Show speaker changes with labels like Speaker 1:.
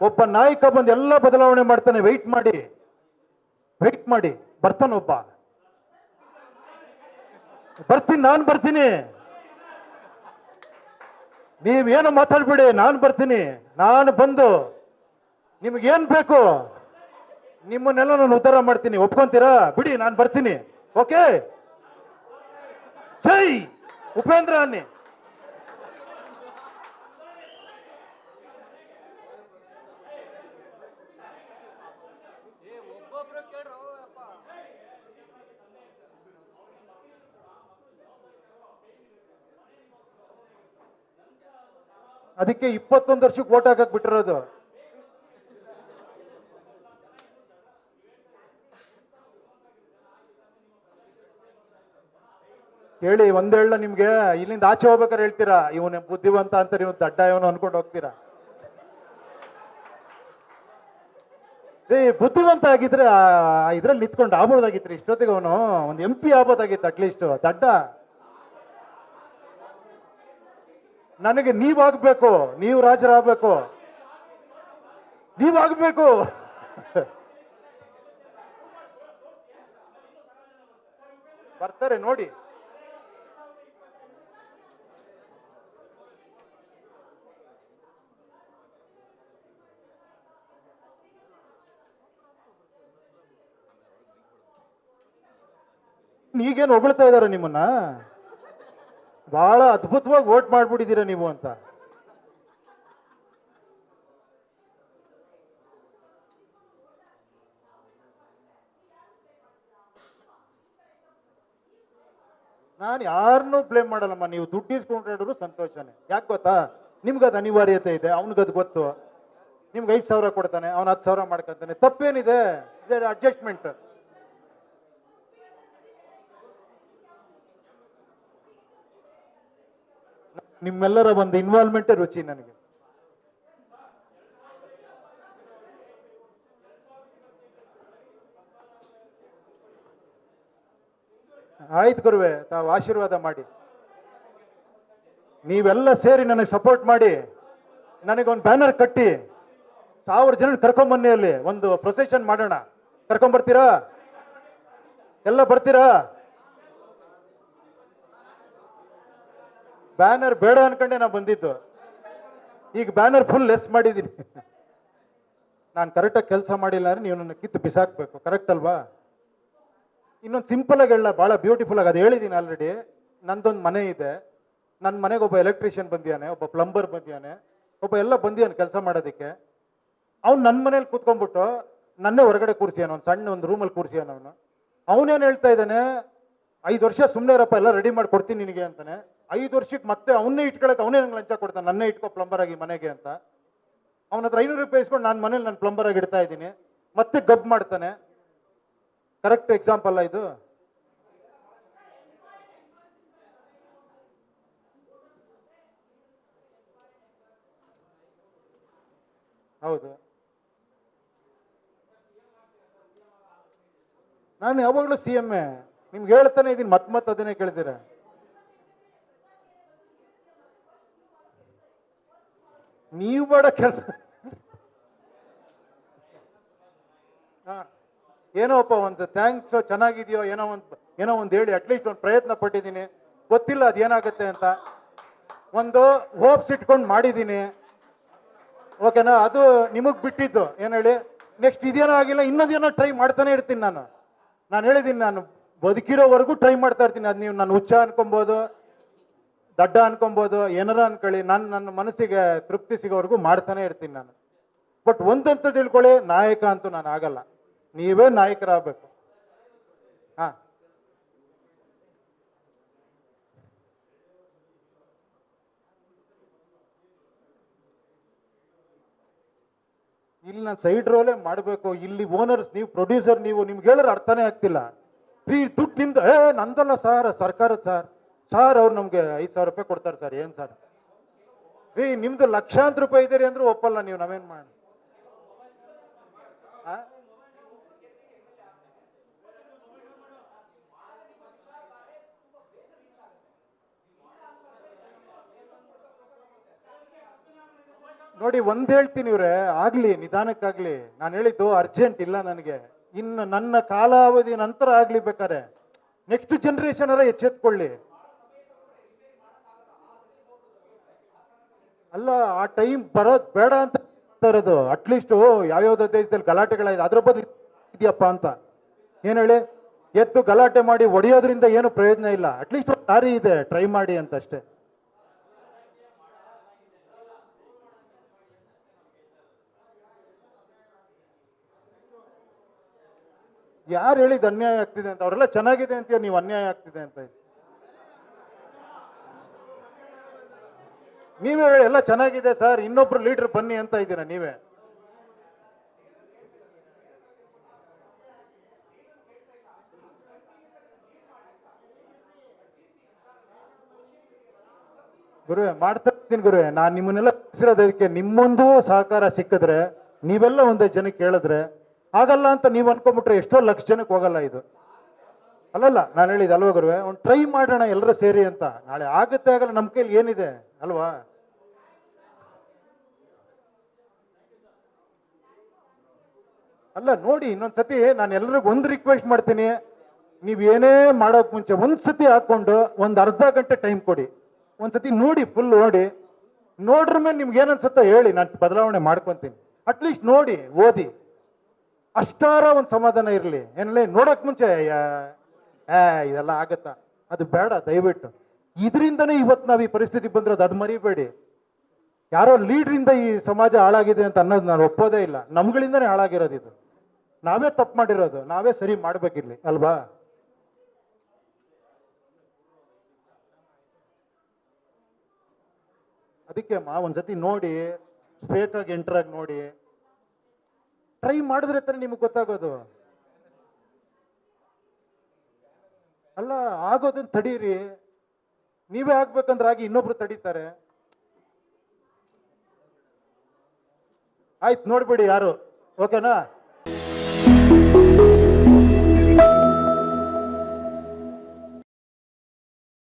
Speaker 1: ಒಬ್ಬ ನಾಯಕ ಬಂದು ಎಲ್ಲ ಬದಲಾವಣೆ ಮಾಡ್ತಾನೆ. ವೆಯ್ಟ್ ಮಾಡಿ, ವೆಯ್ಟ್ ಮಾಡಿ, ಬರ್ತಾನೊಬ್ಬ. ಬರ್ತೀನಿ, ನಾನು ಬರ್ತೀನಿ. ನೀವೇನು ಮಾತಾಡ್ಬೇಡಿ, ನಾನು ಬರ್ತೀನಿ. ನಾನು ಬಂದು ನಿಮಗೇನ್ ಬೇಕು ನಿಮ್ಮನ್ನೆಲ್ಲ ನಾನು ಉದ್ಧಾರ ಮಾಡ್ತೀನಿ. ಒಪ್ಕೊಂತೀರಾ? ಬಿಡಿ, ನಾನು ಬರ್ತೀನಿ. ಓಕೆ, ಜೈ ಉಪೇಂದ್ರ ಅನ್ನಿ. ಅದಕ್ಕೆ 21 ವರ್ಷಕ್ಕೆ ಓಟ್ ಹಾಕಕ್ ಬಿಟ್ಟಿರೋದು. ಹೇಳಿ, ಒಂದೇಳ ನಿಮ್ಗೆ ಇಲ್ಲಿಂದ ಆಚೆ ಹೋಗ್ಬೇಕಾರೆ ಹೇಳ್ತೀರಾ ಇವನ ಬುದ್ಧಿವಂತ ಅಂತಾರೆ, ಇವನ್ ದಡ್ಡ ಇವನು ಅನ್ಕೊಂಡು ಹೋಗ್ತೀರಾ. ಬುದ್ಧಿವಂತ ಆಗಿದ್ರೆ ಇದ್ರಲ್ಲಿ ನಿಂತ್ಕೊಂಡು ಆಗ್ಬೋದಾಗಿತ್ರಿ ಇಷ್ಟೊತ್ತಿಗೆ. ಅವನು ಒಂದು MP ಆಗ್ಬೋದಾಗಿತ್ತು ಅಟ್ಲೀಸ್ಟ್. ದಡ್ಡ. ನನಗೆ ನೀವಾಗ್ಬೇಕು, ನೀವು ರಾಜರಾಗಬೇಕು, ನೀವಾಗಬೇಕು. ಬರ್ತಾರೆ ನೋಡಿ. ಈಗೇನು ಹೊಗಳ್ತಾ ಇದಾರೆ ನಿಮ್ಮನ್ನ, ಬಹಳ ಅದ್ಭುತವಾಗಿ ವೋಟ್ ಮಾಡ್ಬಿಟ್ಟಿದ್ದೀರಾ ನೀವು ಅಂತ. ನಾನು ಯಾರನ್ನೂ ಬ್ಲೇಮ್ ಮಾಡಲ್ಲಮ್ಮ. ನೀವು ದುಡ್ಡು ಇಸ್ಕೊಂಡ್ರು ಸಂತೋಷನೇ. ಯಾಕೆ ಗೊತ್ತಾ, ನಿಮ್ಗದು ಅನಿವಾರ್ಯತೆ ಇದೆ, ಅವ್ನಿಗದು ಗೊತ್ತು. ನಿಮ್ಗೆ 5,000 ಕೊಡ್ತಾನೆ, ಅವ್ನು 10,000 ಮಾಡ್ಕೊಂತಾನೆ. ತಪ್ಪೇನಿದೆ? ಅಡ್ಜಸ್ಟ್ಮೆಂಟ್. ನಿಮ್ಮೆಲ್ಲರ ಒಂದು ಇನ್ವಾಲ್ವ್ಮೆಂಟೇ ರುಚಿ ನನಗೆ. ಆಯ್ತು ಗುರುವೆ, ತಾವು ಆಶೀರ್ವಾದ ಮಾಡಿ. ನೀವೆಲ್ಲ ಸೇರಿ ನನಗೆ ಸಪೋರ್ಟ್ ಮಾಡಿ, ನನಗೊಂದು ಬ್ಯಾನರ್ ಕಟ್ಟಿ 1000 ಜನ ಕರ್ಕೊಂಬನ್ನಿ. ಅಲ್ಲಿ ಒಂದು ಪ್ರೊಸೆಷನ್ ಮಾಡೋಣ. ಕರ್ಕೊಂಬರ್ತೀರಾ? ಎಲ್ಲ ಬರ್ತೀರಾ? ಬ್ಯಾನರ್ ಬೇಡ ಅನ್ಕೊಂಡೆ ನಾ ಬಂದಿದ್ದು. ಈಗ ಬ್ಯಾನರ್ ಫುಲ್ ಲೆಸ್ ಮಾಡಿದ್ದೀನಿ. ನಾನು ಕರೆಕ್ಟಾಗಿ ಕೆಲಸ ಮಾಡಿಲ್ಲ ಅಂದ್ರೆ ನೀವು ನನ್ನ ಕಿತ್ತು ಬಿಸಾಕ್ಬೇಕು. ಕರೆಕ್ಟ್ ಅಲ್ವಾ? ಇನ್ನೊಂದು ಸಿಂಪಲ್ ಆಗಿ ಹೇಳ, ಭಾಳ ಬ್ಯೂಟಿಫುಲ್ ಆಗಿ ಅದು ಹೇಳಿದ್ದೀನಿ ಆಲ್ರೆಡಿ. ನಂದೊಂದು ಮನೆ ಇದೆ. ನನ್ನ ಮನೆಗೆ ಒಬ್ಬ ಎಲೆಕ್ಟ್ರಿಷಿಯನ್ ಬಂದಿಯಾನೆ, ಒಬ್ಬ ಪ್ಲಂಬರ್ ಬಂದಿಯಾನೆ, ಒಬ್ಬ ಎಲ್ಲ ಬಂದಿಯಾನೆ ಕೆಲಸ ಮಾಡೋದಕ್ಕೆ. ಅವ್ನು ನನ್ನ ಮನೇಲಿ ಕೂತ್ಕೊಂಡ್ಬಿಟ್ಟು ನನ್ನೇ ಹೊರಗಡೆ ಕೂರಿಸಿಯಾನ, ಒಂದು ಸಣ್ಣ ಒಂದು ರೂಮಲ್ಲಿ ಕೂರಿಸಿಯಾನ. ಅವನೇನು ಹೇಳ್ತಾ ಇದ್ದಾನೆ, 5 ವರ್ಷ ಸುಮ್ಮನೆ ಇರಪ್ಪ, ಎಲ್ಲ ರೆಡಿ ಮಾಡಿ ಕೊಡ್ತೀನಿ ನಿನಗೆ ಅಂತಾನೆ. 5 ವರ್ಷಕ್ಕೆ ಮತ್ತೆ ಅವನ್ನೇ ಇಟ್ಕೊಳಕ್ಕೆ ಅವನೇ ನಂಗೆ ಲಂಚ ಕೊಡ್ತಾನೆ, ನನ್ನೇ ಇಟ್ಕೋ ಪ್ಲಂಬರ್ ಆಗಿ ಮನೆಗೆ ಅಂತ. ಅವನ ಹತ್ರ 500 ರೂಪಾಯಿ ಇಸ್ಕೊಂಡು ನಾನು ಮನೇಲಿ ನಾನು ಪ್ಲಂಬರ್ ಆಗಿ ಇಡ್ತಾ ಇದ್ದೀನಿ, ಮತ್ತೆ ಗಬ್ ಮಾಡ್ತಾನೆ. ಕರೆಕ್ಟ್ ಎಕ್ಸಾಂಪಲ್ ಇದು. ಹೌದು. ನಾನು ಯಾವಾಗಲೂ CM ನಿಮ್ಗೆ ಹೇಳ್ತಾನೆ ಇದೀನಿ, ಮತ್ತೆ ಅದನ್ನೇ ಕೇಳ್ತೀರ. ನೀವು ಮಾಡೋ ಕೆಲಸ ಏನೋಪ್ಪ ಒಂದು ಥ್ಯಾಂಕ್ಸ್, ಚೆನ್ನಾಗಿದೆಯೋ ಏನೋ ಒಂದು ಹೇಳಿ. ಅಟ್ಲೀಸ್ಟ್ ಒಂದು ಪ್ರಯತ್ನ ಪಟ್ಟಿದ್ದೀನಿ. ಗೊತ್ತಿಲ್ಲ ಅದೇನಾಗುತ್ತೆ ಅಂತ, ಒಂದು ಹೋಪ್ಸ್ ಇಟ್ಕೊಂಡು ಮಾಡಿದ್ದೀನಿ. ಓಕೆನಾ? ಅದು ನಿಮಗೆ ಬಿಟ್ಟಿದ್ದು. ಏನು ಹೇಳಿ, ನೆಕ್ಸ್ಟ್ ಇದೇನೋ ಆಗಿಲ್ಲ, ಇನ್ನೊಂದೇನೋ ಟ್ರೈ ಮಾಡ್ತಾನೆ ಇರ್ತೀನಿ. ನಾನು ಹೇಳಿದ್ದೀನಿ, ನಾನು ಬದುಕಿರೋವರೆಗೂ ಟ್ರೈ ಮಾಡ್ತಾ ಇರ್ತೀನಿ. ಅದು ನೀವು ನನ್ನ ಹುಚ್ಚ ಅನ್ಕೊಬೋದು, ದಡ್ಡ ಅನ್ಕೊಬೋದು, ಏನಾರ ಅನ್ಕೊಳ್ಳಿ, ನನ್ನ ಮನಸ್ಸಿಗೆ ತೃಪ್ತಿ ಸಿಗೋವರೆಗೂ ಮಾಡ್ತಾನೆ ಇರ್ತೀನಿ ನಾನು. ಬಟ್ ಒಂದಂತ ತಿಳ್ಕೊಳ್ಳಿ, ನಾಯಕ ಅಂತೂ ನಾನು ಆಗಲ್ಲ. ನೀವೇ ನಾಯಕರಾಗಬೇಕು. ಹಾ, ಇಲ್ಲಿ ನಾನು ಸೈಡ್ ರೋಲೇ ಮಾಡಬೇಕು. ಇಲ್ಲಿ ಓನರ್ಸ್ ನೀವು, ಪ್ರೊಡ್ಯೂಸರ್ ನೀವು, ನಿಮ್ಗೆ ಹೇಳಿದ್ರೆ ಅರ್ಥನೇ ಆಗ್ತಿಲ್ಲ. ದುಡ್ಡು ನಿಮ್ದು. ನಂದಲ್ಲ ಸರ್, ಸರ್ಕಾರದ ಸರ್ ಅವ್ರು ನಮ್ಗೆ 5,000 ರೂಪಾಯಿ ಕೊಡ್ತಾರೆ ಸರ್. ಏನ್ ಸರ್ ನಿಮ್ದು ಲಕ್ಷಾಂತರ ರೂಪಾಯಿ ಇದೀರಿ ಅಂದ್ರೂ ಒಪ್ಪಲ್ಲ ನೀವು. ನಾವೇನ್ ಮಾಡಿ? ನೋಡಿ ಒಂದ್ ಹೇಳ್ತೀನಿ ಇವ್ರೆ, ಆಗ್ಲಿ ನಿಧಾನಕ್ಕಾಗ್ಲಿ. ನಾನು ಹೇಳಿದ್ದು ಅರ್ಜೆಂಟ್ ಇಲ್ಲ ನನಗೆ, ಇನ್ನು ನನ್ನ ಕಾಲಾವಧಿ ನಂತರ ಆಗ್ಲಿ ಬೇಕಾರೆ. ನೆಕ್ಸ್ಟ್ ಜನರೇಷನ್ ಅರ ಎಚ್ಚೆತ್ಕೊಳ್ಳಿ. ಅಲ್ಲ, ಆ ಟೈಮ್ ಬರೋದ್ ಬೇಡ ಅಂತ ಇರೋದು. ಅಟ್ಲೀಸ್ಟ್ ಯಾವ್ಯಾವ್ದೋ ದೇಶದಲ್ಲಿ ಗಲಾಟೆಗಳಾಯ್ತು, ಅದ್ರ ಬದಲು ಇದೆಯಪ್ಪ ಅಂತ. ಏನ್ ಹೇಳಿ, ಎದ್ದು ಗಲಾಟೆ ಮಾಡಿ ಹೊಡೆಯೋದ್ರಿಂದ ಏನು ಪ್ರಯೋಜನ ಇಲ್ಲ. ಅಟ್ಲೀಸ್ಟ್ ಒಂದು ದಾರಿ ಇದೆ, ಟ್ರೈ ಮಾಡಿ ಅಂತ ಅಷ್ಟೇ. ಯಾರು ಹೇಳಿದ್ ಅನ್ಯಾಯ ಆಗ್ತಿದೆ ಅಂತ? ಅವರೆಲ್ಲ ಚೆನ್ನಾಗಿದೆ ಅಂತೀಯ, ನೀವು ಅನ್ಯಾಯ ಆಗ್ತಿದೆ ಅಂತ. ನೀವೇ ಹೇಳಿ ಎಲ್ಲ ಚೆನ್ನಾಗಿದೆ ಸರ್, ಇನ್ನೊಬ್ರು ಲೀಡರ್ ಬನ್ನಿ ಅಂತ ಇದ್ದೀರಾ ನೀವೇ. ಗುರುವೆ ಮಾಡ್ತಾ ಇದ್ದೀನಿ ಗುರುವೆ, ನಾನು ನಿಮ್ಮನ್ನೆಲ್ಲ ಕಳಿಸಿರೋದಕ್ಕೆ ನಿಮ್ಮೊಂದು ಸಹಕಾರ ಸಿಕ್ಕಿದ್ರೆ, ನೀವೆಲ್ಲ ಒಂದೇ ಜನಕ್ಕೆ ಹೇಳಿದ್ರೆ, ಆಗಲ್ಲ ಅಂತ ನೀವು ಅನ್ಕೊಂಡ್ಬಿಟ್ರೆ ಎಷ್ಟೋ ಲಕ್ಷ ಜನಕ್ಕೆ ಹೋಗಲ್ಲ ಇದು. ಅಲ್ಲಲ್ಲ, ನಾನು ಹೇಳಿದ ಅಲ್ವಾ ಗುರುವೆ, ಒಂದು ಟ್ರೈ ಮಾಡೋಣ ಎಲ್ಲರೂ ಸೇರಿ ಅಂತ. ನಾಳೆ ಆಗುತ್ತೆ ಆಗಲ್ಲ ನಮ್ಮ ಕೈಲಿ ಏನಿದೆ ಅಲ್ವಾ. ಅಲ್ಲ ನೋಡಿ, ಇನ್ನೊಂದ್ಸತಿ ನಾನು ಎಲ್ರಿಗೂ ಒಂದು ರಿಕ್ವೆಸ್ಟ್ ಮಾಡ್ತೀನಿ, ನೀವು ಏನೇ ಮಾಡೋಕ್ ಮುಂಚೆ ಒಂದ್ಸತಿ ಹಾಕೊಂಡು ಒಂದು ಅರ್ಧ ಗಂಟೆ ಟೈಮ್ ಕೊಡಿ. ಒಂದ್ಸತಿ ನೋಡಿ, ಫುಲ್ ನೋಡಿ, ನೋಡ್ರ ಮೇಲೆ ನಿಮ್ಗೆ ಏನನ್ಸುತ್ತೋ ಹೇಳಿ, ನಾನು ಬದಲಾವಣೆ ಮಾಡ್ಕೊತೀನಿ. ಅಟ್ಲೀಸ್ಟ್ ನೋಡಿ, ಓದಿ, ಅಷ್ಟಾರ ಒಂದು ಸಮಾಧಾನ ಇರಲಿ. ಏನಲ್ಲಿ ನೋಡಕ್ ಮುಂಚೆ ಇದೆಲ್ಲ ಆಗತ್ತಾ, ಅದು ಬೇಡ ದಯವಿಟ್ಟು. ಇದರಿಂದನೇ ಇವತ್ತು ನಾವು ಈ ಪರಿಸ್ಥಿತಿ ಬಂದಿರೋದು, ಅದು ಮರಿಬೇಡಿ. ಯಾರೋ ಲೀಡ್ರಿಂದ ಈ ಸಮಾಜ ಹಾಳಾಗಿದೆ ಅಂತ ಅನ್ನೋದು ನಾನು ಒಪ್ಪೋದೇ ಇಲ್ಲ. ನಮ್ಗಳಿಂದನೇ ಹಾಳಾಗಿರೋದು ಇದು. ನಾವೇ ತಪ್ಪು ಮಾಡಿರೋದು, ನಾವೇ ಸರಿ ಮಾಡ್ಬೇಕಿರ್ಲಿ ಅಲ್ವಾ. ಅದಕ್ಕೆ ಒಂದ್ಸತಿ ನೋಡಿ, ಫೇಕ್ ಆಗಿ ಎಂಟರ್ ಆಗಿ ನೋಡಿ, ಟ್ರೈ ಮಾಡಿದ್ರೆ ತಾನೇ ನಿಮಗೆ ಗೊತ್ತಾಗೋದು. ಅಲ್ಲ, ಆಗೋದನ್ನ ತಡೀರಿ. ನೀವೇ ಆಗ್ಬೇಕಂದ್ರೆ ಆಗಿ ಇನ್ನೊಬ್ರು ತಡೀತಾರೆ. ಆಯ್ತು, ನೋಡ್ಬಿಡಿ ಯಾರು. ಓಕೆನಾ?